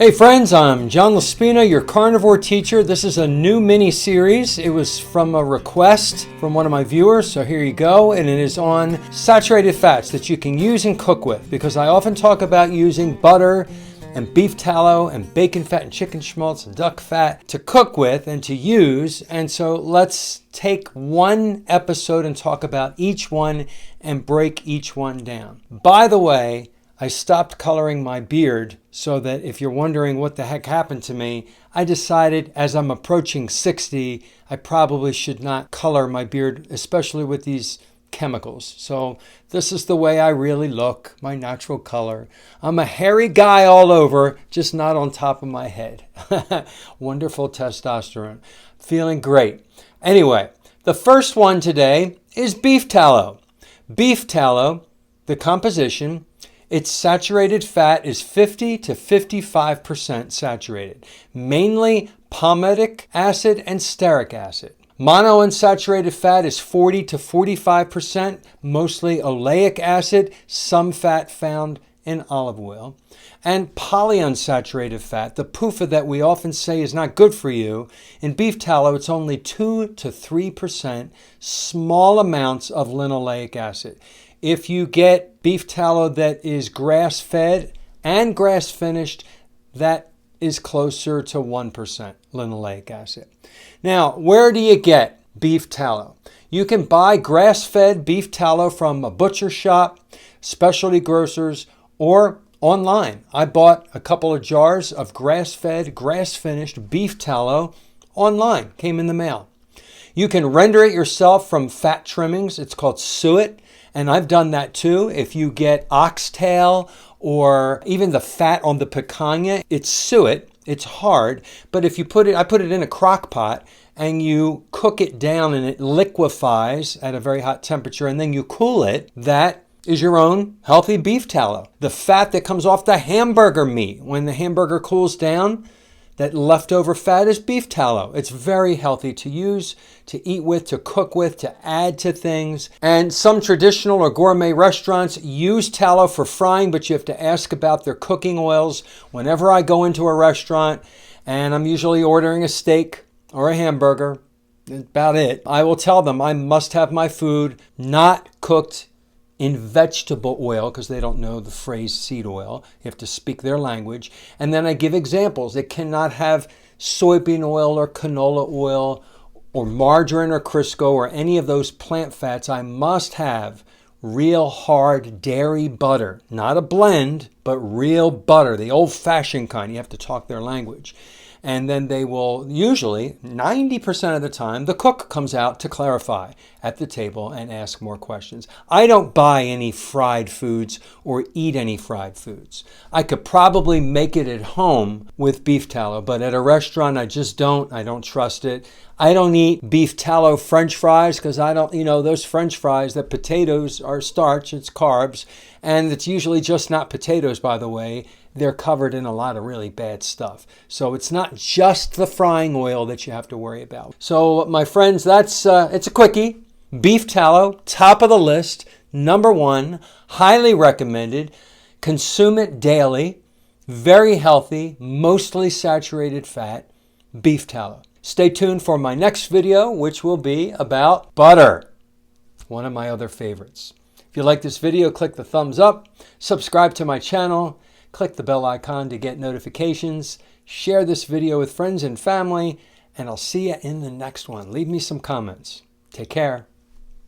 Hey friends, I'm John Laspina, your carnivore teacher. This is a new mini-series. It was from a request from one of my viewers, so here you go. And it is on saturated fats that you can use and cook with, because I often talk about using butter and beef tallow and bacon fat and chicken schmaltz and duck fat to cook with and to use. And so let's take one episode and talk about each one and break each one down. By the way, I stopped coloring my beard so that if you're wondering what the heck happened to me, I decided as I'm approaching 60, I probably should not color my beard, especially with these chemicals. So this is the way I really look, my natural color. I'm a hairy guy all over, just not on top of my head. Wonderful testosterone. Feeling great. Anyway, the first one today is beef tallow. Beef tallow, the composition, its saturated fat is 50 to 55% saturated, mainly palmitic acid and stearic acid. Monounsaturated fat is 40 to 45%, mostly oleic acid, some fat found in olive oil. And polyunsaturated fat, the PUFA that we often say is not good for you, in beef tallow it's only 2 to 3%, small amounts of linoleic acid. If you get beef tallow that is grass-fed and grass-finished, that is closer to 1% linoleic acid. Now, where do you get beef tallow? You can buy grass-fed beef tallow from a butcher shop, specialty grocers, or online. I bought a couple of jars of grass-fed, grass-finished beef tallow online. Came in the mail. You can render it yourself from fat trimmings. It's called suet. And I've done that too. If you get oxtail or even the fat on the picanha, it's suet. It's hard. But if you I put it in a crock pot and you cook it down and it liquefies at a very hot temperature and then you cool it, that is your own healthy beef tallow. The fat that comes off the hamburger meat when the hamburger cools down, that leftover fat is beef tallow. It's very healthy to use, to eat with, to cook with, to add to things. And some traditional or gourmet restaurants use tallow for frying, but you have to ask about their cooking oils. Whenever I go into a restaurant and I'm usually ordering a steak or a hamburger, that's about it, I will tell them I must have my food not cooked in vegetable oil, because they don't know the phrase seed oil. You have to speak their language. And then I give examples. It cannot have soybean oil or canola oil or margarine or Crisco or any of those plant fats. I must have real hard dairy butter, not a blend, but real butter, the old-fashioned kind. You have to talk their language. And then they will usually, 90% of the time, the cook comes out to clarify at the table and ask more questions. I don't buy any fried foods or eat any fried foods. I could probably make it at home with beef tallow, but at a restaurant, I just don't. I don't trust it. I don't eat beef tallow French fries because I don't, those French fries, that potatoes are starch, it's carbs, and it's usually just not potatoes, by the way. They're covered in a lot of really bad stuff. So it's not just the frying oil that you have to worry about. So my friends, it's a quickie. Beef tallow, top of the list, number one, highly recommended. Consume it daily. Very healthy, mostly saturated fat, beef tallow. Stay tuned for my next video, which will be about butter, one of my other favorites. If you like this video, click the thumbs up, subscribe to my channel, click the bell icon to get notifications, share this video with friends and family, and I'll see you in the next one. Leave me some comments. Take care.